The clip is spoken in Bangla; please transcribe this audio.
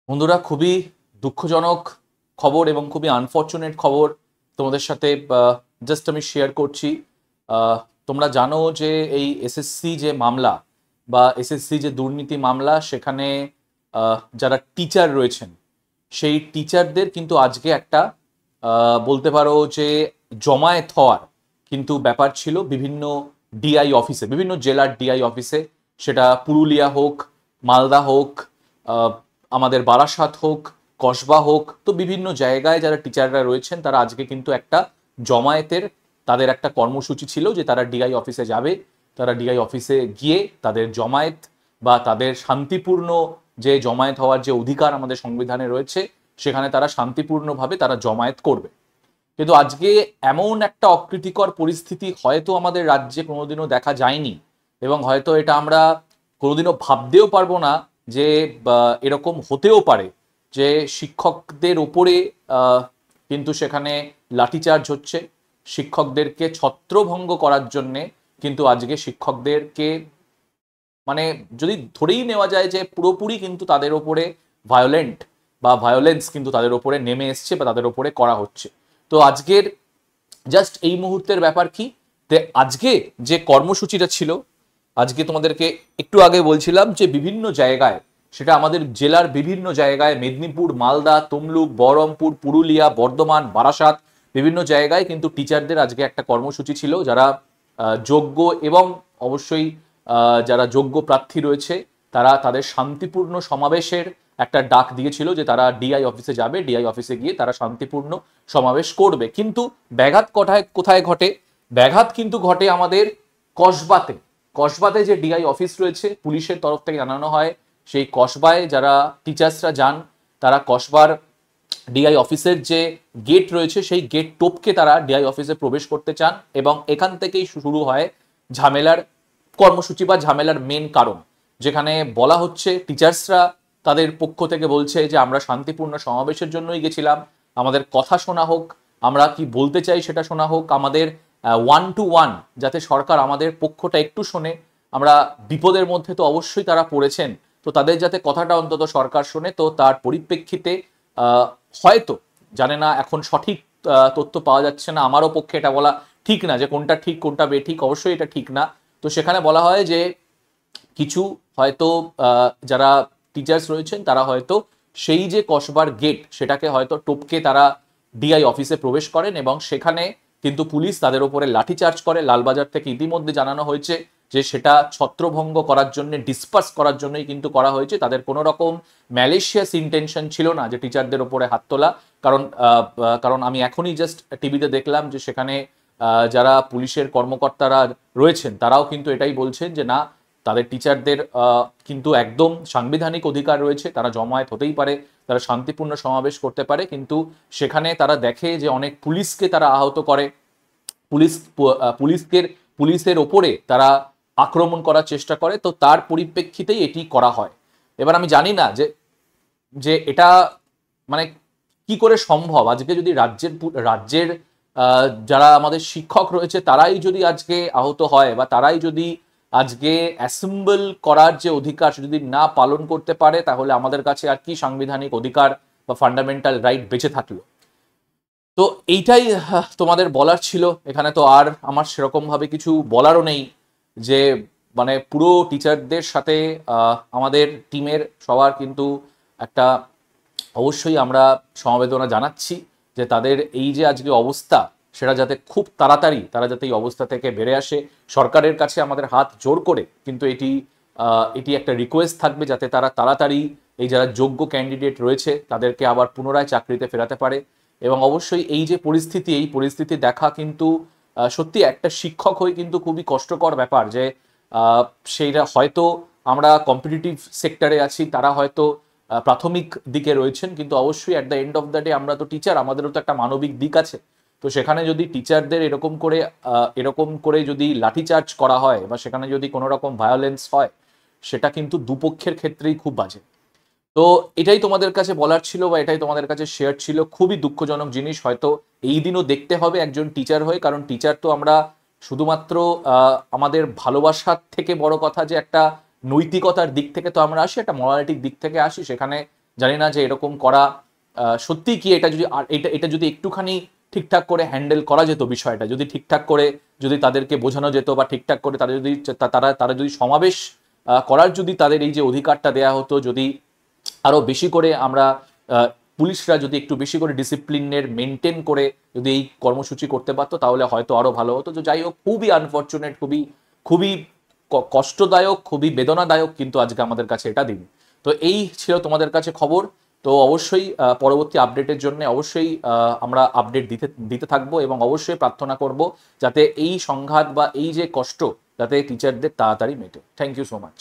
বন্ধুরা, খুবই দুঃখজনক খবর এবং খুবই আনফরচুনেট খবর তোমাদের সাথে জাস্ট আমি শেয়ার করছি। তোমরা জানো যে এই এসএসসি যে মামলা বা এসএসসি যে দুর্নীতি মামলা, সেখানে যারা টিচার রয়েছেন সেই টিচারদের কিন্তু আজকে একটা বলতে পারো যে জমায়েত হওয়ার কিন্তু ব্যাপার ছিল বিভিন্ন ডিআই অফিসে, বিভিন্ন জেলার ডিআই অফিসে। সেটা পুরুলিয়া হোক, মালদা হোক, আমাদের বারাসাত হোক, কসবা হোক, তো বিভিন্ন জায়গায় যারা টিচাররা রয়েছেন তারা আজকে কিন্তু একটা জমায়েতের তাদের একটা কর্মসূচি ছিল যে তারা ডিআই অফিসে যাবে। তারা ডিআই অফিসে গিয়ে তাদের জমায়েত বা তাদের শান্তিপূর্ণ যে জমায়েত হওয়ার যে অধিকার আমাদের সংবিধানে রয়েছে, সেখানে তারা শান্তিপূর্ণভাবে তারা জমায়েত করবে। কিন্তু আজকে এমন একটা অপ্রীতিকর পরিস্থিতি হয়তো আমাদের রাজ্যে কোনোদিনও দেখা যায়নি, এবং হয়তো এটা আমরা কোনোদিনও ভাবতেও পারবো না যে এরকম হতেও পারে যে শিক্ষকদের ওপরে কিন্তু সেখানে লাঠিচার্জ হচ্ছে। শিক্ষকদেরকে ছত্রভঙ্গ করার জন্যে কিন্তু আজকে শিক্ষকদেরকে, মানে যদি ধরেই নেওয়া যায় যে পুরোপুরি কিন্তু তাদের ওপরে ভায়োলেন্ট বা ভায়োলেন্স কিন্তু তাদের ওপরে নেমে এসছে বা তাদের ওপরে করা হচ্ছে। তো আজকের জাস্ট এই মুহূর্তের ব্যাপার কি, আজকে যে কর্মসূচিটা ছিল, আজকে তোমাদেরকে একটু আগে বলছিলাম যে বিভিন্ন জায়গায়, সেটা আমাদের জেলার বিভিন্ন জায়গায়, মেদিনীপুর, মালদা, তমলুক, বহরমপুর, পুরুলিয়া, বর্ধমান, বারাসাত, বিভিন্ন জায়গায় কিন্তু টিচারদের আজকে একটা কর্মসূচি ছিল। যারা যোগ্য এবং অবশ্যই যারা যোগ্য প্রার্থী রয়েছে তারা তাদের শান্তিপূর্ণ সমাবেশের একটা ডাক দিয়েছিল যে তারা ডিআই অফিসে যাবে, ডিআই অফিসে গিয়ে তারা শান্তিপূর্ণ সমাবেশ করবে। কিন্তু ব্যাঘাত কোথায় কোথায় ঘটে? ব্যাঘাত কিন্তু ঘটে আমাদের কসবাতে। কসবাতে যে ডিআই অফিস রয়েছে, পুলিশের তরফ থেকে জানানো হয় সেই কসবায় যারা টিচার্সরা যান, তারা কসবার ডিআই অফিসের যে গেট রয়েছে সেই গেট টপকে তারা ডিআই অফিসে প্রবেশ করতে চান, এবং এখান থেকেই শুরু হয় ঝামেলার কর্মসূচি বা ঝামেলার মেন কারণ। যেখানে বলা হচ্ছে টিচার্সরা তাদের পক্ষ থেকে বলছে যে আমরা শান্তিপূর্ণ সমাবেশের জন্যই গেছিলাম, আমাদের কথা শোনা হোক, আমরা কি বলতে চাই সেটা শোনা হোক, আমাদের ওয়ান টু ওয়ান যাতে সরকার আমাদের পক্ষটা একটু শোনে। আমরা বিপদের মধ্যে তো অবশ্যই তারা পড়েছেন, তো তাদের যাতে কথাটা অন্তত সরকার শোনে। তো তার পরিপ্রেক্ষিতে হয়তো, জানে না, এখন সঠিক তথ্য পাওয়া যাচ্ছে না, আমারও পক্ষে এটা বলা ঠিক না যে কোনটা ঠিক কোনটা বেঠিক, অবশ্যই এটা ঠিক না। তো সেখানে বলা হয় যে কিছু হয়তো যারা টিচার্স রয়েছেন তারা হয়তো সেই যে কসবার গেট সেটাকে হয়তো টপকে তারা ডিআই অফিসে প্রবেশ করেন, এবং সেখানে কিন্তু পুলিশ তাদের উপরে লাঠিচার্জ করে। লালবাজার থেকে ইতিমধ্যে জানানো হয়েছে যে সেটা ছত্রভঙ্গ করার জন্য, ডিসপার্স করার জন্যই কিন্তু করা হয়েছে। তাদের কোনো রকম ম্যালেশিয়াস ইন্টেনশন ছিল না যে টিচারদের উপরে হাত তোলা। কারণ কারণ আমি এখনই জাস্ট টিভিতে দেখলাম যে সেখানে যারা পুলিশের কর্মকর্তারা রয়েছেন তারাও কিন্তু এটাই বলছেন যে না, তাদের টিচারদের কিন্তু একদম সাংবিধানিক অধিকার রয়েছে, তারা জমায়েত হতেই পারে, তারা শান্তিপূর্ণ সমাবেশ করতে পারে। কিন্তু সেখানে তারা দেখে যে অনেক পুলিশকে তারা আহত করে, পুলিশ পুলিশকে পুলিশের ওপরে তারা আক্রমণ করার চেষ্টা করে। তো তার পরিপ্রেক্ষিতেই এটি করা হয়। এবার আমি জানি না যে যে এটা মানে কি করে সম্ভব। আজকে যদি রাজ্যের যারা আমাদের শিক্ষক রয়েছে তারাই যদি আজকে আহত হয়, বা তারাই যদি আজকে অ্যাসেম্বল করার যে অধিকার যদি না পালন করতে পারে, তাহলে আমাদের কাছে আর কি সাংবিধানিক অধিকার বা ফান্ডামেন্টাল রাইট বেঁচে থাকলো? তো এইটাই তোমাদের বলার ছিল। এখানে তো আর আমার সেরকম ভাবে কিছু বলারও নেই। যে মানে পুরো টিচারদের সাথে আমাদের টিমের সবার কিন্তু একটা, অবশ্যই আমরা সমবেদনা জানাচ্ছি যে তাদের এই যে আজকে অবস্থা, সেটা যাতে খুব তাড়াতাড়ি তারা যাতে এই অবস্থা থেকে বেড়ে আসে। সরকারের কাছে আমাদের হাত জোর করে কিন্তু এটি একটা রিকোয়েস্ট থাকবে যাতে তারা তাড়াতাড়ি এই যারা যোগ্য ক্যান্ডিডেট রয়েছে তাদেরকে আবার পুনরায় চাকরিতে ফেরাতে পারে। এবং অবশ্যই এই যে পরিস্থিতি, এই পরিস্থিতি দেখা কিন্তু সত্যি একটা শিক্ষক হয়ে কিন্তু খুবই কষ্টকর ব্যাপার। যে সেইটা হয়তো আমরা কম্পিটিটিভ সেক্টরে আছি, তারা হয়তো প্রাথমিক দিকে রয়েছেন, কিন্তু অবশ্যই at the end of the day আমরা তো টিচার, আমাদেরও তো একটা মানবিক দিক আছে। তো সেখানে যদি টিচারদের এরকম করে যদি লাঠিচার্জ করা হয় বা সেখানে যদি কোনো রকম ভায়োলেন্স হয়, সেটা কিন্তু দুপক্ষের ক্ষেত্রেই খুব বাজে। তো এটাই তোমাদের কাছে বলার ছিল বা এটাই তোমাদের কাছে শেয়ার ছিল। খুবই দুঃখজনক জিনিস, হয়তো এই দিনও দেখতে হবে একজন টিচার হয়ে। কারণ টিচার তো আমরা শুধুমাত্র আমাদের ভালোবাসার থেকে বড় কথা যে একটা নৈতিকতার দিক থেকে তো আমরা আসি, একটা মরালিটির দিক থেকে আসি। সেখানে জানি না যে এরকম করা সত্যি কি, এটা যদি এটা যদি একটুখানি ঠিকঠাক করে হ্যান্ডেল করা যেত, বিষয়টা যদি ঠিকঠাক করে যদি তাদেরকে বোঝানো যেত বা ঠিকঠাক করে তাদের যদি তারা যদি সমাবেশ করার যদি তাদের এই যে অধিকারটা দেয়া হতো, যদি আরো বেশি করে আমরা পুলিশরা যদি একটু বেশি করে ডিসিপ্লিনের মেনটেন করে যদি এই কর্মসূচি করতে পারতো তাহলে হয়তো আরো ভালো হতো। তো যাই হোক, খুবই আনফর্চুনেট, খুবই খুবই কষ্টদায়ক, খুবই বেদনাদায়ক, কিন্তু আজকে আমাদের কাছে এটা দিন। তো এই ছিল তোমাদের কাছে খবর। তো অবশ্যই পরবর্তী আপডেটের জন্য অবশ্যই আমরা আপডেট দিতে দিতে থাকবো, এবং অবশ্যই প্রার্থনা করব যাতে এই সংঘাত বা এই যে কষ্ট যাতে টিচারদের তাড়াতাড়ি মেটে। Thank you so much.